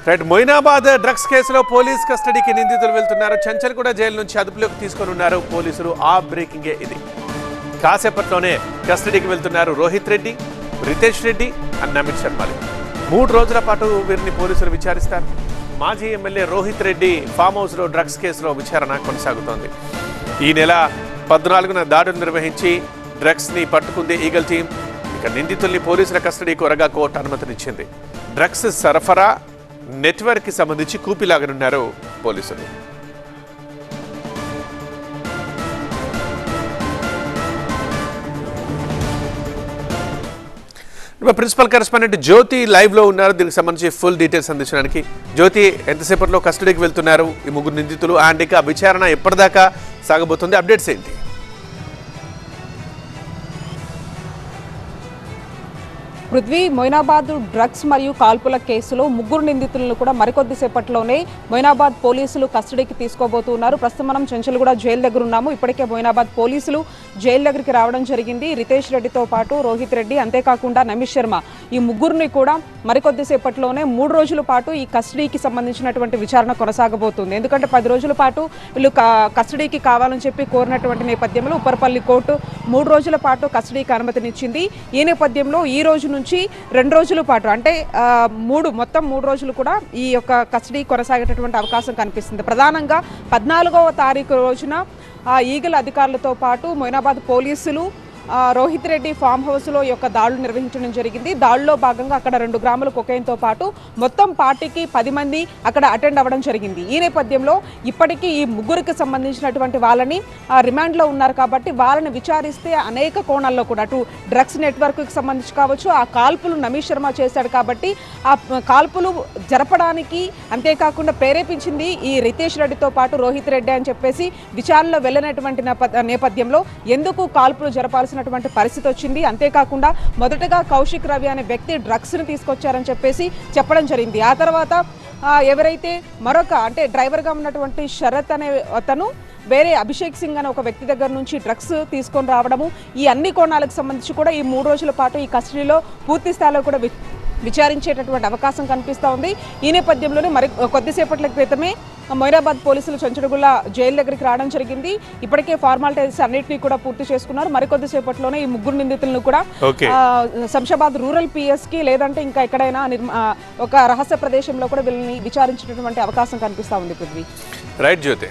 Right Moinabad drugs కేసులో police కస్టడీకి నిందితులు వెళ్తున్నారు. చంచల్గూడ జైలు నుంచి అదుపులోకి తీసుకొని ఉన్నారు పోలీసులు. ఆ బ్రేకింగే ఇది. కాసేపట్లోనే కస్టడీకి వెళ్తున్నారు రోహిత్ రెడ్డి, రితేష్ రెడ్డి అండ్ నమిత్ శర్మలు. 3 రోజుల పాటు వీరిని పోలీసులు విచారిస్తారు. మాజీ ఎమ్మెల్యే రోహిత్ రెడ్డి ఫామ్ హౌస్లో డ్రగ్స్ కేసులో విచారణ కొనసాగుతోంది. ఈ నెల 14న దాడులు నిర్వహించి డ్రగ్స్ని పట్టుకుంది ఈగల్ టీం. ఇక నిందితుల్ని పోలీసుల కస్టడీ కోరగా కోర్టు అనుమతినిచ్చింది. డ్రగ్స్ సరఫరా నెట్వర్క్కి సంబంధించి కూపిలాగనున్నారు పోలీసులు. ప్రిన్సిపల్ కరెస్పాండెంట్ జ్యోతి లైవ్ లో ఉన్నారు. దీనికి సంబంధించి ఫుల్ డీటెయిల్స్ అందించడానికి. జ్యోతి, ఎంతసేపట్లో కస్టడీకి వెళ్తున్నారు ఈ 3 నిందితులు? అండ్ ఇక విచారణ ఎప్పటిదాకా సాగబోతుంది? అప్డేట్స్ ఏంటి? పృథ్వీ, మొయినాబాద్ డ్రగ్స్ మరియు కాల్పుల కేసులో 3 నిందితులను కూడా మరికొద్ది సేపట్లోనే మొయినాబాద్ పోలీసులు కస్టడీకి తీసుకోబోతున్నారు. ప్రస్తుతం మనం చంచల్గూడ జైలు దగ్గర ఉన్నాము. ఇప్పటికే మొయినాబాద్ పోలీసులు జైలు దగ్గరికి రావడం జరిగింది. రితేష్ రెడ్డితో పాటు రోహిత్ రెడ్డి, అంతేకాకుండా నమిత్ శర్మ, ఈ 3 కూడా మరికొద్ది సేపట్లోనే 3 రోజుల పాటు ఈ కస్టడీకి సంబంధించినటువంటి విచారణ కొనసాగబోతుంది. ఎందుకంటే 10 రోజుల పాటు వీళ్ళు కస్టడీకి కావాలని చెప్పి కోరినటువంటి నేపథ్యంలో ఉప్పరపల్లి కోర్టు 3 రోజుల పాటు కస్టడీకి అనుమతినిచ్చింది. ఈ నేపథ్యంలో ఈ రోజు నుంచి 2 రోజుల పాటు, అంటే మొత్తం 3 రోజులు కూడా ఈ యొక్క కస్టడీ కొనసాగేటటువంటి అవకాశం కనిపిస్తుంది. ప్రధానంగా 14వ తారీఖు రోజున ఈగల్ అధికారులతో పాటు మొయినాబాద్ పోలీసులు రోహిత్ రెడ్డి ఫామ్ హౌస్లో యొక్క దాడులు నిర్వహించడం జరిగింది. దాడుల్లో భాగంగా అక్కడ 2 గ్రాముల కొకైన్తో పాటు మొత్తం పార్టీకి 10 మంది అక్కడ అటెండ్ అవ్వడం జరిగింది. ఈ నేపథ్యంలో ఇప్పటికీ ఈ 3కి సంబంధించినటువంటి వాళ్ళని రిమాండ్లో ఉన్నారు. కాబట్టి వాళ్ళని విచారిస్తే అనేక కోణాల్లో కూడా అటు డ్రగ్స్ నెట్వర్క్కి సంబంధించి కావచ్చు, ఆ కాల్పులు నమిత్ శర్మ చేశాడు కాబట్టి ఆ కాల్పులు జరపడానికి అంతేకాకుండా ప్రేరేపించింది ఈ రితేష్ రెడ్డితో పాటు రోహిత్ రెడ్డి అని చెప్పేసి విచారణలో వెళ్ళినటువంటి నేపథ్యంలో ఎందుకు కాల్పులు జరపాల్సిన పరిస్థితి వచ్చింది. అంతేకాకుండా మొదటగా కౌశిక్ రవి అనే వ్యక్తి డ్రగ్స్ని తీసుకొచ్చారని చెప్పేసి చెప్పడం జరిగింది. ఆ తర్వాత ఎవరైతే అంటే డ్రైవర్గా ఉన్నటువంటి శరత్ అనే అతను వేరే అభిషేక్ సింగ్ అనే ఒక వ్యక్తి దగ్గర నుంచి డ్రగ్స్ తీసుకొని రావడము, ఈ అన్ని కోణాలకు సంబంధించి కూడా ఈ 3 రోజుల పాటు ఈ కస్టడీలో పూర్తి స్థాయిలో కూడా విచారించేటటువంటి అవకాశం కనిపిస్తూ ఉంది. ఈ నేపథ్యంలోనే మరి కొద్దిసేపట్ల క్రితమే మొయినాబాద్ పోలీసులు చంచల్గూడ జైలు దగ్గరికి రావడం జరిగింది. ఇప్పటికే ఫార్మాలిటీస్ అన్నింటినీ కూడా పూర్తి చేసుకున్నారు. మరికొద్దిసేపట్లోనే ఈ 3 నిందితులను కూడా శంషాబాద్ రూరల్ పిఎస్కి లేదంటే ఇంకా ఎక్కడైనా ఒక రహస్య ప్రదేశంలో కూడా వీళ్ళని విచారించేటటువంటి అవకాశం కనిపిస్తూ ఉంది. పృథ్వీ. రైట్ జ్యోతి.